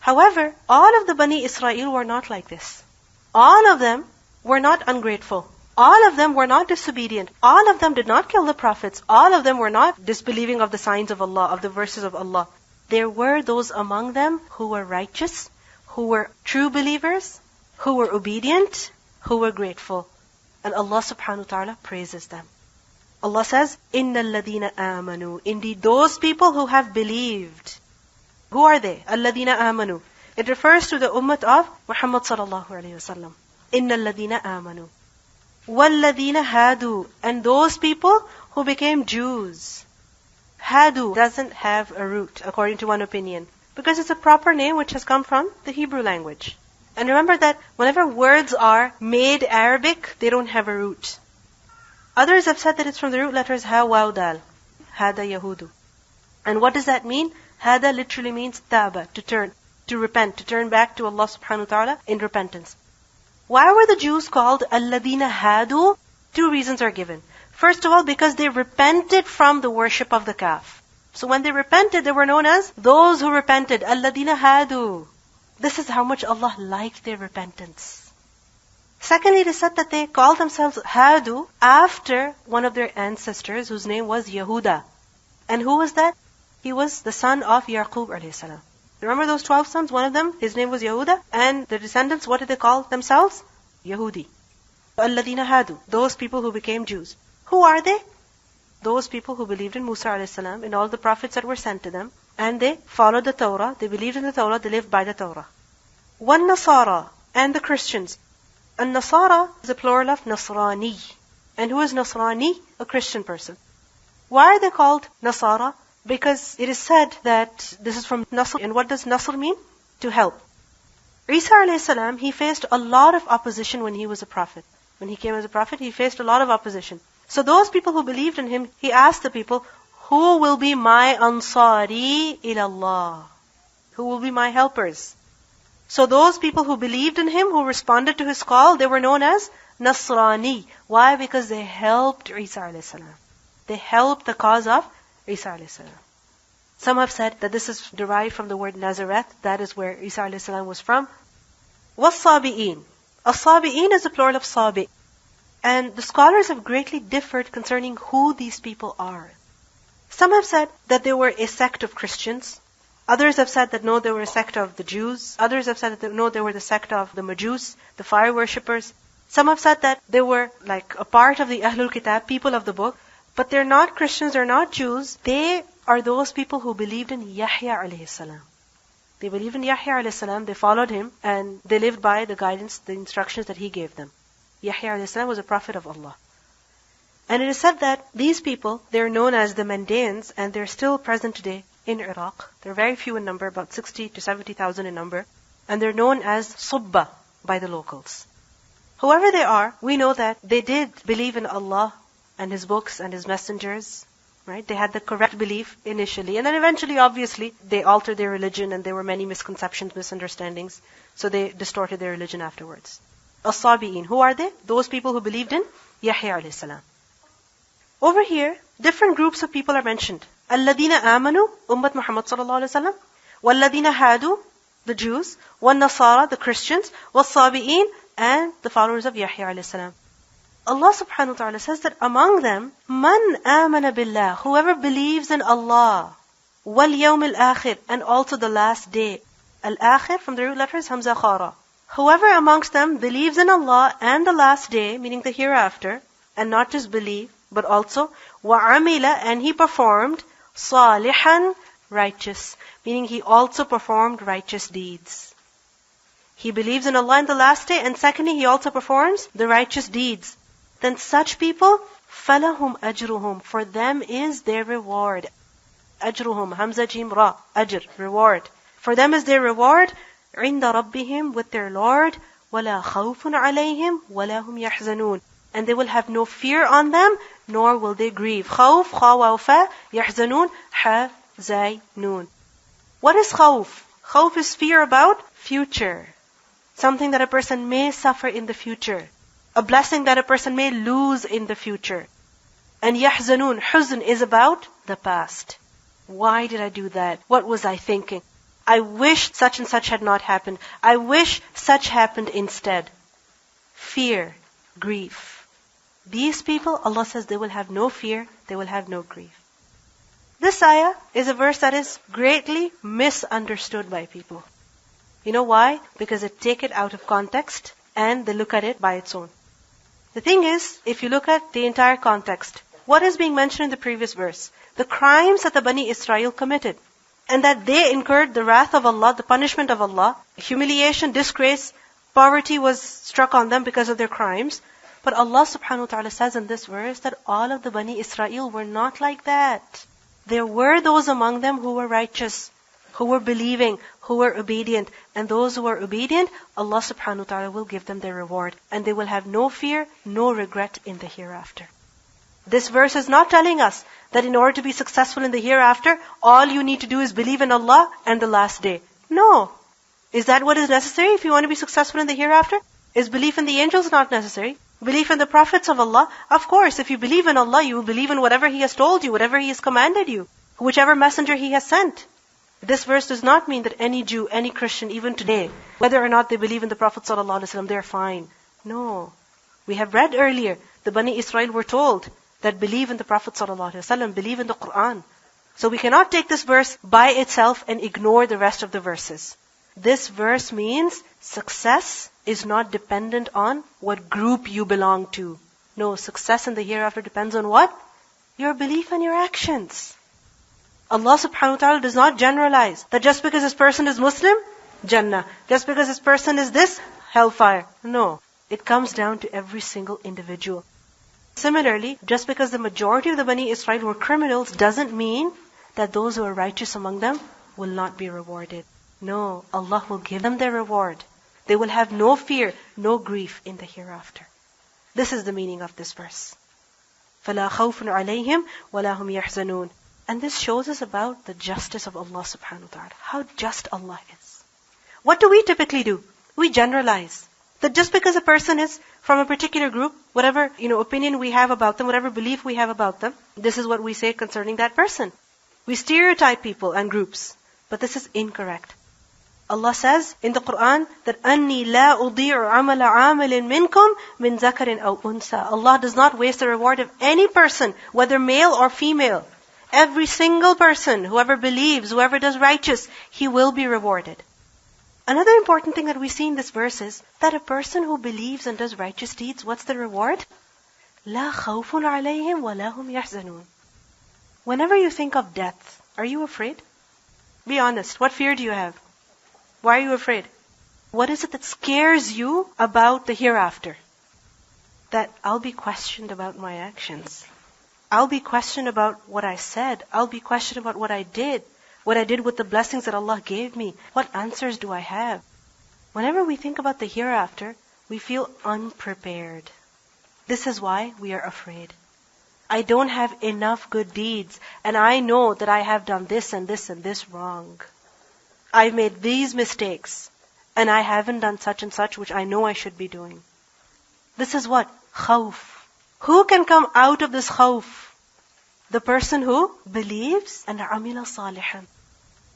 However, all of the Bani Israel were not like this. All of them were not ungrateful. All of them were not disobedient. All of them did not kill the prophets. All of them were not disbelieving of the signs of Allah, of the verses of Allah. There were those among them who were righteous, who were true believers, who were obedient, who were grateful. And Allah subhanahu wa ta'ala praises them. Allah says, إِنَّ الَّذِينَ آمَنُوا. Indeed, those people who have believed. Who are they? الَّذِينَ آمَنُوا. It refers to the ummah of Muhammad sallallahu alayhi wa sallam. إِنَّ الَّذِينَ آمَنُوا. وَالَّذِينَ هَادُوا. And those people who became Jews. Hadu doesn't have a root, according to one opinion, because it's a proper name which has come from the Hebrew language. And remember that whenever words are made Arabic, they don't have a root. Others have said that it's from the root letters Ha, Waw, Dal. Hada Yahudu. And what does that mean? Hada literally means taba, to turn, to repent, to turn back to Allah subhanahu wa ta'ala in repentance. Why were the Jews called Alladina Hadu? Two reasons are given. First of all, because they repented from the worship of the calf. So when they repented, they were known as those who repented. Alladina Hadu. This is how much Allah liked their repentance. Secondly, it is said that they called themselves Hadu after one of their ancestors whose name was Yehuda. And who was that? He was the son of Yaqub alayhi salam. Remember those 12 sons? One of them, his name was Yehuda. And the descendants, what did they call themselves? Yehudi. Alladina Hadu. Those people who became Jews. Who are they? Those people who believed in Musa alayhi salam, in all the prophets that were sent to them. And they followed the Torah. They believed in the Torah. They lived by the Torah. One Nasara. And the Christians. And Nasara is a plural of Nasrani. And who is Nasrani? A Christian person. Why are they called Nasara? Because it is said that this is from Nasr. And what does Nasr mean? To help. Isa alayhi salam, he faced a lot of opposition when he was a prophet. When he came as a prophet, he faced a lot of opposition. So those people who believed in him, he asked the people, who will be my ansari ilallah? Who will be my helpers? So those people who believed in him, who responded to his call, they were known as Nasrani. Why? Because they helped Isa alayhi salam. They helped the cause of Isa alayhi salam. Some have said that this is derived from the word Nazareth. That is where Isa alayhi salam was from. Was-Sabi'een. As-Sabi'een is a plural of Sabi'. And the scholars have greatly differed concerning who these people are. Some have said that they were a sect of Christians. Others have said that no, they were a sect of the Jews. Others have said that no, they were the sect of the Majus, the fire worshippers. Some have said that they were like a part of the Ahlul Kitab, people of the book. But they're not Christians, they're not Jews. They are those people who believed in Yahya alayhi salam. They believed in Yahya alayhi salam, they followed him, and they lived by the guidance, the instructions that he gave them. Yahya alayhi salam was a prophet of Allah. And it is said that these people, they're known as the Mandaeans, and they're still present today in Iraq. They're very few in number, about 60 to 70,000 in number. And they're known as Subba by the locals. Whoever they are, we know that they did believe in Allah and His books and His messengers. Right? They had the correct belief initially. And then eventually, obviously, they altered their religion and there were many misconceptions, misunderstandings. So they distorted their religion afterwards. As-Sabi'een. Who are they? Those people who believed in Yahya alayhi salam. Over here, different groups of people are mentioned. Alladina amanu, Ummat Muhammad sallallahu alayhi wa sallam. Walladina hadu, the Jews. Wal-Nasara, the Christians. Was-Sabi'een, and the followers of Yahya alayhi salam. Allah subhanahu wa ta'ala says that among them, man amana billah, whoever believes in Allah, wal yawm al-akhir, and also the last day. Al-akhir, from the root letters, hamza khara. Whoever amongst them believes in Allah and the last day, meaning the hereafter, and not just believe, but also, wa'amila, and he performed, salihan, righteous, meaning he also performed righteous deeds. He believes in Allah and the last day, and secondly, he also performs the righteous deeds. Then such people, فَلَهُمْ أَجْرُهُمْ, for them is their reward. أَجْرُهُمْ, Hamza Jim Ra, Ajr, reward. For them is their reward, عِنْدَ رَبِّهِمْ, with their Lord, وَلَا خَوْفٌ عَلَيْهِمْ وَلَا هُمْ يَحْزَنُونَ, and they will have no fear on them, nor will they grieve. خَوْف, خَا واو فا, يَحْزَنُونَ, حَ زَي نُون. What is khawf? Khawf is fear about future. Something that a person may suffer in the future. A blessing that a person may lose in the future. And yahzanun, huzn, is about the past. Why did I do that? What was I thinking? I wish such and such had not happened. I wish such happened instead. Fear, grief. These people, Allah says, they will have no fear, they will have no grief. This ayah is a verse that is greatly misunderstood by people. You know why? Because they take it out of context and they look at it by its own. The thing is, if you look at the entire context, what is being mentioned in the previous verse? The crimes that the Bani Israel committed. And that they incurred the wrath of Allah, the punishment of Allah, humiliation, disgrace, poverty was struck on them because of their crimes. But Allah subhanahu wa ta'ala says in this verse that all of the Bani Israel were not like that. There were those among them who were righteous, who were believing, who were obedient. And those who are obedient, Allah subhanahu wa ta'ala will give them their reward. And they will have no fear, no regret in the hereafter. This verse is not telling us that in order to be successful in the hereafter, all you need to do is believe in Allah and the last day. No. Is that what is necessary if you want to be successful in the hereafter? Is belief in the angels not necessary? Belief in the prophets of Allah? Of course, if you believe in Allah, you will believe in whatever He has told you, whatever He has commanded you, whichever messenger He has sent. This verse does not mean that any Jew, any Christian, even today, whether or not they believe in the Prophet ﷺ, they're fine. No. We have read earlier, the Bani Israel were told that believe in the Prophet ﷺ, believe in the Qur'an. So we cannot take this verse by itself and ignore the rest of the verses. This verse means success is not dependent on what group you belong to. No, success in the hereafter depends on what? Your belief and your actions. Allah subhanahu wa ta'ala does not generalize that just because this person is Muslim, Jannah. Just because this person is this, hellfire. No. It comes down to every single individual. Similarly, just because the majority of the Bani Israel were criminals doesn't mean that those who are righteous among them will not be rewarded. No, Allah will give them their reward. They will have no fear, no grief in the hereafter. This is the meaning of this verse. فَلَا خَوْفٌ عَلَيْهِمْ وَلَا هُمْ يَحْزَنُونَ. And this shows us about the justice of Allah subhanahu wa ta'ala. How just Allah is. What do we typically do? We generalize. That just because a person is from a particular group, whatever opinion we have about them, whatever belief we have about them, this is what we say concerning that person. We stereotype people and groups. But this is incorrect. Allah says in the Qur'an that أَنِّي لَا أُضِيعُ عَمَلَ عَامِلٍ مِّنْكُمْ مِنْ ذَكَرٍ أَوْ أُنْثَى. Allah does not waste the reward of any person, whether male or female. Every single person, whoever believes, whoever does righteous, he will be rewarded. Another important thing that we see in this verse is that a person who believes and does righteous deeds, what's the reward? لَا خَوْفٌ عَلَيْهِمْ وَلَا هُمْ يَحْزَنُونَ. Whenever you think of death, are you afraid? Be honest. What fear do you have? Why are you afraid? What is it that scares you about the hereafter? That I'll be questioned about my actions. I'll be questioned about what I said. I'll be questioned about what I did with the blessings that Allah gave me. What answers do I have? Whenever we think about the hereafter, we feel unprepared. This is why we are afraid. I don't have enough good deeds, and I know that I have done this and this and this wrong. I've made these mistakes, and I haven't done such and such, which I know I should be doing. This is what? Khawf. Who can come out of this khawf? The person who believes and amila salihan.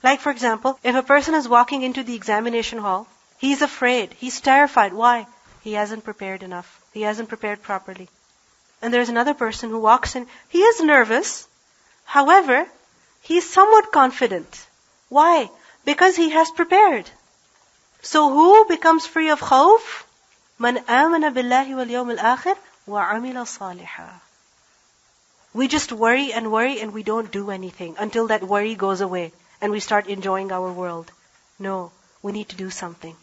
Like for example, if a person is walking into the examination hall, he's afraid, he's terrified. Why? He hasn't prepared enough. He hasn't prepared properly. And there's another person who walks in, he is nervous. However, he's somewhat confident. Why? Because he has prepared. So who becomes free of khawf? Man amana billahi wal yawm al-akhir wa amila saliha. We just worry and we don't do anything until that worry goes away and we start enjoying our world. No, we need to do something.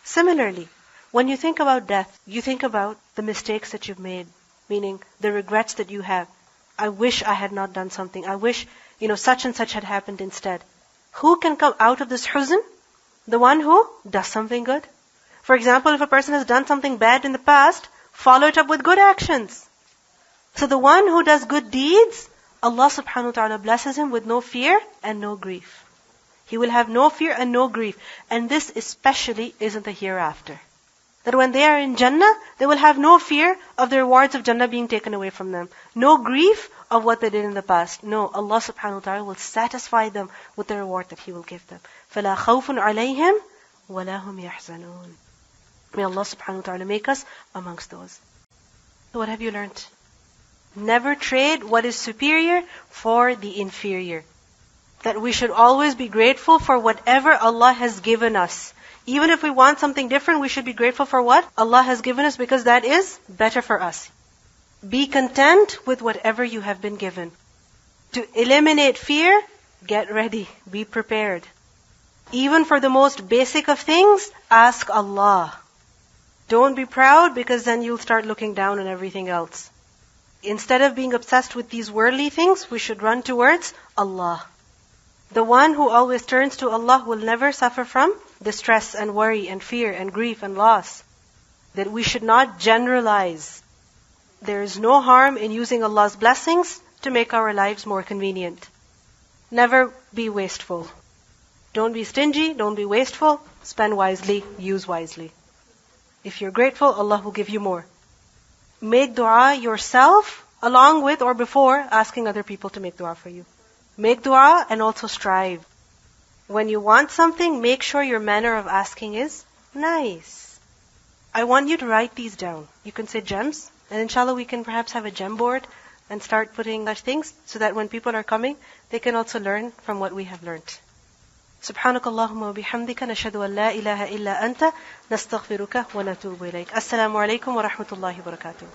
Similarly, when you think about death, you think about the mistakes that you've made, meaning the regrets that you have. I wish I had not done something. I wish, such and such had happened instead. Who can come out of this huzn? The one who does something good. For example, if a person has done something bad in the past, follow it up with good actions. So the one who does good deeds, Allah subhanahu wa ta'ala blesses him with no fear and no grief. He will have no fear and no grief. And this especially is in the hereafter. That when they are in Jannah, they will have no fear of the rewards of Jannah being taken away from them. No grief of what they did in the past. No, Allah subhanahu wa ta'ala will satisfy them with the reward that He will give them. فَلَا خَوْفٌ عَلَيْهِمْ وَلَا هُمْ يَحْزَنُونَ. May Allah subhanahu wa ta'ala make us amongst those. So what have you learned? Never trade what is superior for the inferior. That we should always be grateful for whatever Allah has given us. Even if we want something different, we should be grateful for what Allah has given us, because that is better for us. Be content with whatever you have been given. To eliminate fear, get ready, be prepared. Even for the most basic of things, ask Allah. Don't be proud, because then you'll start looking down on everything else. Instead of being obsessed with these worldly things, we should run towards Allah. The one who always turns to Allah will never suffer from distress and worry and fear and grief and loss. That we should not generalize. There is no harm in using Allah's blessings to make our lives more convenient. Never be wasteful. Don't be stingy, don't be wasteful. Spend wisely, use wisely. If you're grateful, Allah will give you more. Make dua yourself along with or before asking other people to make dua for you. Make dua and also strive. When you want something, make sure your manner of asking is nice. I want you to write these down. You can say gems, and inshallah we can perhaps have a gem board and start putting such things so that when people are coming, they can also learn from what we have learned. سبحانك اللهم وبحمدك نشهد أن لا إله إلا أنت نستغفرك ونتوب إليك. السلام عليكم ورحمة الله وبركاته.